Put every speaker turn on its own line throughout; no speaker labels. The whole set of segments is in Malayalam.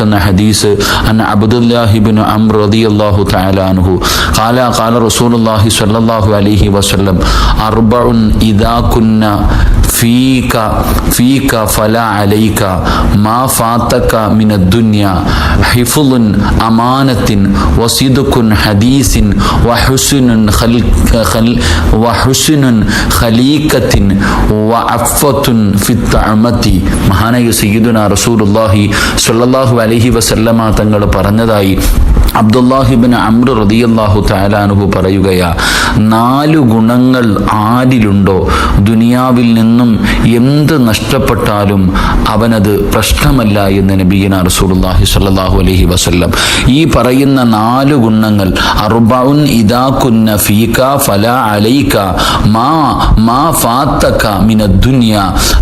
അറിയിക്കുന്ന ഹദീസ് അൻ അബ്ദുല്ലാഹി ഇബ്നു അംർ റളിയല്ലാഹു തആല അൻഹു ഖാല റസൂലുള്ളാഹി സ്വല്ലല്ലാഹു അലൈഹി വസല്ലം അർബഉൻ ഇദാ കുന്ന ഫീക ഫലാ അലൈക മാ ഫാതക മിനദ് ദുനിയ ഹിഫ്ളുൻ അമാനത്തിൻ വസിദ്ഖുൻ ഹദീസിൻ വഹുസ്നുൻ ഖലീഖത്തിൻ വഅഫ്വത്തുൻ ഫിത്തഅമതി. മഹാനായ സയ്യിദുനാ റസൂലുള്ളാഹി സ്വല്ലല്ലാഹു അലൈഹി വസല്ലമ തങ്ങൾ പറഞ്ഞതായി അബ്ദുല്ലാഹി ഇബ്നു അംർ റളിയല്ലാഹു തആല അൻഹു പറയുകയാ, 4 ഗുണങ്ങൾ ആരിലുണ്ടോ ദുനിയാവിൽ നിന്നും എന്ത് നഷ്ടപ്പെട്ടാലും അവനത് പ്രശ്നമല്ല എന്ന് നബിയുനാ റസൂലുള്ളാഹി സ്വല്ലല്ലാഹു അലൈഹി വസല്ലം. ഈ പറയുന്ന 4 ഗുണങ്ങൾ അർബഉൻ ഇദാ കുന്ന ഫീക ഫലാ അലൈക മാ ഫാതക മിനദ് ദുനിയ.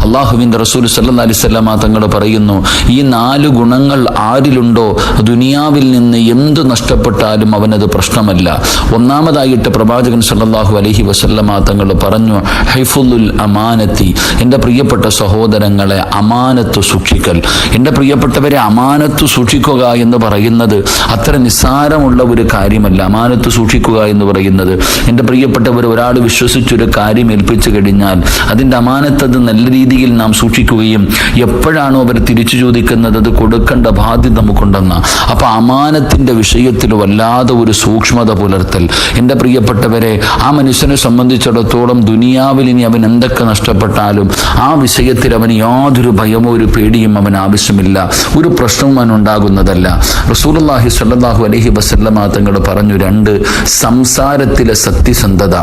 അല്ലാഹുവിൻ്റെ റസൂൽ സ്വല്ലല്ലാഹു അലൈഹി വസല്ലം തങ്ങൾ പറയുന്നു, ഈ 4 ഗുണങ്ങൾ ആരിലുണ്ടോ ദുനിയാവിൽ നിന്ന് എന്ത് നഷ്ടപ്പെട്ടാലും അവനത് പ്രശ്നമല്ല. ഒന്നാമതായിട്ട് പ്രവാചകൻ സല്ലല്ലാഹു അലൈഹി വസല്ലമ തങ്ങൾ പറഞ്ഞു, ഹിഫ്ളുൽ അമാനത്തി. എൻ്റെ പ്രിയപ്പെട്ട സഹോദരങ്ങളെ, അമാനത്ത് സൂക്ഷിക്കൽ. എൻ്റെ പ്രിയപ്പെട്ടവരെ, അമാനത്ത് സൂക്ഷിക്കുക എന്ന് പറയുന്നത് അത്ര നിസ്സാരമുള്ള ഒരു കാര്യമല്ല. അമാനത്ത് സൂക്ഷിക്കുക എന്ന് പറയുന്നത്, എൻ്റെ പ്രിയപ്പെട്ടവർ, ഒരാൾ വിശ്വസിച്ചൊരു കാര്യം ഏൽപ്പിച്ചു കഴിഞ്ഞാൽ അതിൻ്റെ അമാനത്ത് അത് നല്ല രീതിയിൽ നാം സൂക്ഷിക്കുകയും എപ്പോഴാണോ അവർ തിരിച്ചു ചോദിക്കുന്നത് അത് കൊടുക്കേണ്ട ബാധ്യത നമുക്കുണ്ടെന്ന. അപ്പം അമാനത്തിൻ്റെ വിഷയത്തിൽ വല്ലാതെ ഒരു സൂക്ഷ്മത പുലർത്തൽ. എൻ്റെ പ്രിയപ്പെട്ടവരെ, ആ മനുഷ്യനെ സംബന്ധിച്ചിടത്തോളം ദുനിയാവിൽ ഇനി അവൻ എന്തൊക്കെ നഷ്ടപ്പെട്ടാലും ആ വിഷയത്തിൽ അവന് യാതൊരു ഭയമോ ഒരു പേടിയും അവൻ ആവശ്യമില്ല, ഒരു പ്രശ്നവും അവൻ ഉണ്ടാകുന്നതല്ല. റസൂലുള്ളാഹി സ്വല്ലല്ലാഹു അലൈഹി വസല്ലമ തങ്ങൾ പറഞ്ഞു, 2 സംസാരത്തിലെ സത്യസന്ധത,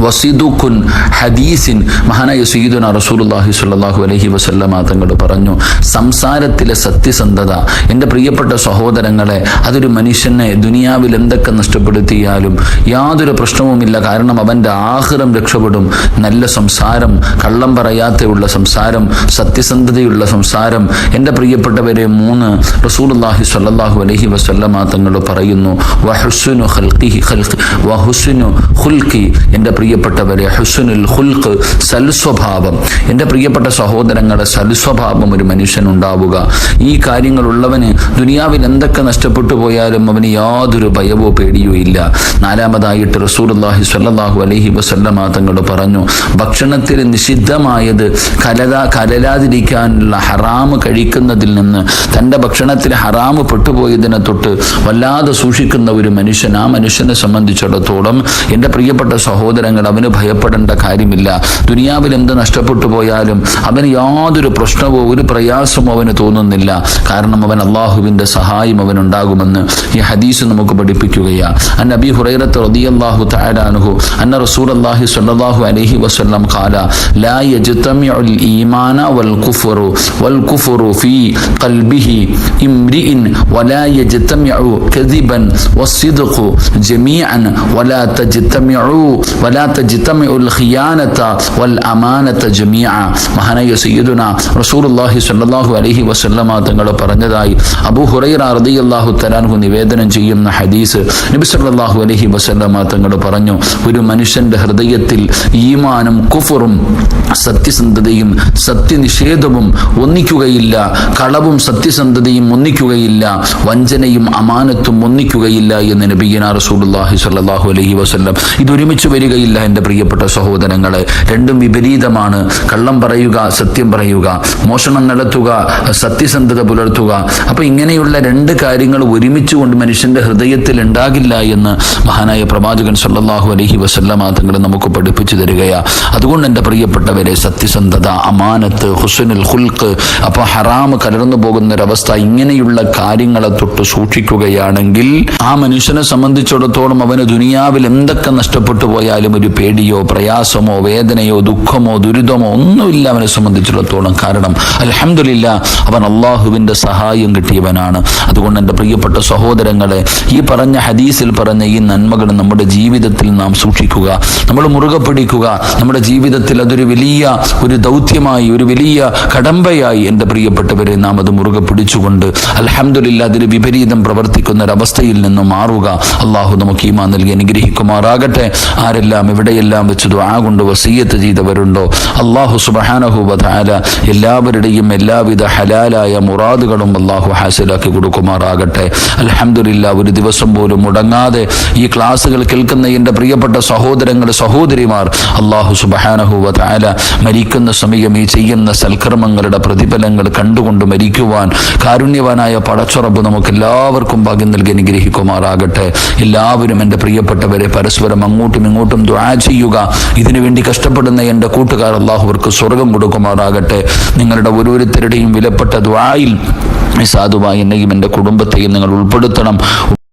വസിദുഖുൻ ഹദീസിൻ. മഹാനായ സയ്യിദുനാ റസൂലുള്ളാഹി സ്വല്ലല്ലാഹു അലൈഹി വസല്ലമ തങ്ങൾ പറഞ്ഞു, സംസാരത്തിലെ സത്യസന്ധത. എൻ്റെ പ്രിയപ്പെട്ട സഹോദരങ്ങളെ, അതൊരു മനുഷ്യനെ ദുനിയാവിൽ എന്തൊക്കെ നഷ്ടപ്പെടുത്തിയാലും യാതൊരു പ്രശ്നവുമില്ല. കാരണം അവൻ്റെ ആഖിറം രക്ഷപ്പെടും. നല്ല സംസാരം, കള്ളം പറയാതെയുള്ള സംസാരം, സത്യസന്ധതയുള്ള സംസാരം. എൻ്റെ പ്രിയപ്പെട്ടവരെ, 3 റസൂലുള്ളാഹി സ്വല്ലല്ലാഹു അലൈഹി വസല്ലമ തങ്ങൾ പറയുന്നു, വഹുസ്നു ഖുൽഖി. എൻ്റെ പ്രിയപ്പെട്ടവരെ, ഹുസ്നുൽ ഖുൽഖ്, സൽസ്വഭാവം. എൻ്റെ പ്രിയപ്പെട്ട സഹോദരങ്ങളെ, സൽസ്വഭാവം ഒരു മനുഷ്യനുണ്ടാവുക. ഈ കാര്യങ്ങളുള്ളവന് ദുനിയാവിൽ എന്തൊക്കെ നഷ്ടപ്പെട്ടു പോയാലും അവന് യാതൊരു ഭയമോ പേടിയോ ഇല്ല. 4മതായിട്ട് റസൂലുള്ളാഹി സ്വല്ലല്ലാഹു അലൈഹി വസല്ലമ തങ്ങൾ പറഞ്ഞു, ഭക്ഷണത്തിൽ നിഷിദ്ധമായത് കലരാതിരിക്കാനുള്ള ഹറാമ് കഴിക്കുന്നതിൽ നിന്ന്, തൻ്റെ ഭക്ഷണത്തിൽ ഹറാമ് പെട്ടുപോയതിനെ തൊട്ട് വല്ലാതെ സൂക്ഷിക്കുന്ന ഒരു മനുഷ്യൻ, ആ മനുഷ്യനെ സംബന്ധിച്ചിടത്തോളം എൻ്റെ പ്രിയപ്പെട്ട സഹോദരങ്ങൾ, അവന് ഭയപ്പെടേണ്ട കാര്യമില്ല. ദുനിയാവിൽ എന്ത് നഷ്ടപ്പെട്ടു പോയാലും അവന് യാതൊരു പ്രശ്നമോ ഒരു പ്രയാസമോ അവന് തോന്നുന്നില്ല. കാരണം അവൻ അള്ളാഹുവിൻ്റെ സഹായം അവനുണ്ടാകുമെന്ന് ഈ ഹദീസ് നമുക്ക് പഠിപ്പിക്കുകയാണ്. അൻ അബീ ഹുറൈറത്ത് റളിയല്ലാഹു തആല അൻഹു അന്ന റസൂലുള്ളാഹി സ്വല്ലല്ലാഹു അലൈഹി വസല്ലം ഖാല ലാ യജ്തമിഉൽ ഈമാന വൽ കുഫ്റു ഫീ ഖൽബിഹി ഇംരിഇൻ വലാ യജ്തമിഉ കദിബൻ വസ്സിദ്ഖു ജമീഅൻ വലാ തജ്തമിഉൽ ഖിയാനത വൽ അമാനത ജമീഅ. മഹാനായ സയ്യിദുനാ റസൂലുള്ളാഹി സ്വല്ലല്ലാഹു അലൈഹി വസല്ലമ തങ്ങൾ പറഞ്ഞതായി അബൂ ഹുറൈറ റളിയല്ലാഹു തആല അൻഹു നിവേദനം ചെയ്യുന്ന ഹദീസ്, നബി സല്ലല്ലാഹു അലൈഹി വസല്ലമ തങ്ങൾ പറഞ്ഞു, ഒരു മനുഷ്യന്റെ ഹൃദയത്തിൽ ഈമാനും കുഫറും സത്യസന്ധതയും സത്യനിഷേധവും ഒന്നിക്കുകയില്ല, കളവും സത്യസന്ധതയും ഒന്നിക്കുകയില്ല, വഞ്ചനയും അമാനത്തും ഒന്നിക്കുകയില്ല എന്ന് നബിയുനാ റസൂലുള്ളാഹി സ്വല്ലല്ലാഹു അലൈഹി വസല്ലം. ഇതൊരുമിച്ച് വരികയില്ല എൻ്റെ പ്രിയപ്പെട്ട സഹോദരങ്ങളെ. രണ്ടും വിപരീതമാണ്. കള്ളം പറയുക, സത്യം പറയുക, മോഷണം നടത്തുക, സത്യസന്ധത പുലർത്തുക. അപ്പൊ ഇങ്ങനെയുള്ള 2 കാര്യങ്ങൾ ഒരുമിച്ച് കൊണ്ട് മനുഷ്യന്റെ ഹൃദയത്തിൽ ഉണ്ടാകില്ല എന്ന് മഹാനായ പ്രവാചകൻ സല്ലല്ലാഹു അലൈഹി വസല്ലമ തങ്ങൾ നമുക്ക് പഠിപ്പിച്ചു തരികയാ. അതുകൊണ്ട് എൻ്റെ പ്രിയപ്പെട്ടവരെ, സത്യസന്ധത, അമാനത്ത്, ഹുസ്നുൽ ഖുൽഖ്, അപ്പോൾ ഹറാമ് കലർന്നു പോകുന്നൊരവസ്ഥ, ഇങ്ങനെയുള്ള കാര്യങ്ങളെ തൊട്ട് സൂക്ഷിക്കുകയാണെങ്കിൽ ആ മനുഷ്യനെ സംബന്ധിച്ചിടത്തോളം അവന് ദുനിയാവിൽ എന്തൊക്കെ നഷ്ടപ്പെട്ടു പോയാലും ഒരു പേടിയോ പ്രയാസമോ വേദനയോ ദുഃഖമോ ദുരിതമോ ഒന്നുമില്ല അവനെ സംബന്ധിച്ചിടത്തോളം. കാരണം അൽഹംദുലില്ലാഹ് അവൻ അള്ളാഹുവിൻ്റെ സഹായം കിട്ടിയവനാണ്. അതുകൊണ്ട് എൻ്റെ പ്രിയപ്പെട്ട സഹോദരങ്ങളെ, ഈ പറഞ്ഞ ഹദീസിൽ പറഞ്ഞ ഈ നന്മകൾ നമ്മുടെ ജീവിതത്തിൽ നാം സൂക്ഷിക്കുക, നമ്മൾ മുറുകെ പിടിക്കുക. നമ്മുടെ ജീവിതത്തിൽ അതൊരു വലിയ ഒരു ദൗത്യമായി, ഒരു വലിയ കടമ്പയായി എൻ്റെ പ്രിയപ്പെട്ടവരെ നാം അത് മുറുകെ പിടിച്ചുകൊണ്ട് അൽഹംദുലില്ലാഹ് അതിന് വിപരീതം പ്രവർത്തിക്കുന്ന ഒരവസ്ഥയിൽ നിന്നും മാറുക. അള്ളാഹു നമുക്ക് ഈമാൻ നൽകി അനുഗ്രഹിക്കുമാറാകട്ടെ. ആരെല്ലാം എവിടെയെല്ലാം വെച്ച് ദുആ കൊണ്ട് വസിയ്യത്ത് ചെയ്തവരുണ്ടോ അല്ലാഹു സുബ്ഹാനഹു വ തആല എല്ലാവരുടെയും എല്ലാവിധ ഹലാലായ മുറാദുകളും അല്ലാഹു ഹാസിലാക്കി കൊടുക്കുമാറാകട്ടെ. അൽഹംദുലില്ലാഹ്, ഒരു ദിവസം പോലും മുടങ്ങാതെ ഈ ക്ലാസ്സുകൾ കേൾക്കുന്ന എൻ്റെ പ്രിയപ്പെട്ട സഹോദരങ്ങൾ സഹോദരിമാർ അല്ലാഹു സുബ്ഹാനഹു വ തആല മരിക്കുന്ന സമയം ഈ ചെയ്യുന്ന സൽക്കർമ്മങ്ങളുടെ പ്രതിഫലങ്ങൾ കണ്ടുകൊണ്ട് മരിക്കുവാൻ കാരുണ്യവാനായ പടച്ചുറപ്പ് നമുക്ക് എല്ലാവർക്കും ഭാഗ്യം നൽകി അനുഗ്രഹിക്കുമാറാകട്ടെ. എല്ലാവരും എൻ്റെ പ്രിയപ്പെട്ടവരെ പരസ്പരം അങ്ങോട്ടും ഇങ്ങോട്ടും ദുആ ചെയ്യുക. ഇതിനുവേണ്ടി കഷ്ടപ്പെടുന്ന എൻ്റെ കൂട്ടുകാർ അല്ലാഹുവർക്ക് സ്വർഗം കൊടുക്കുമാറാകട്ടെ. നിങ്ങളുടെ ഓരോരുത്തരുടെയും വിലപ്പെട്ട ദുആയിൽ സാധുവായി എന്നെയും എൻ്റെ കുടുംബത്തെയും നിങ്ങൾ ഉൾപ്പെടുത്തണം.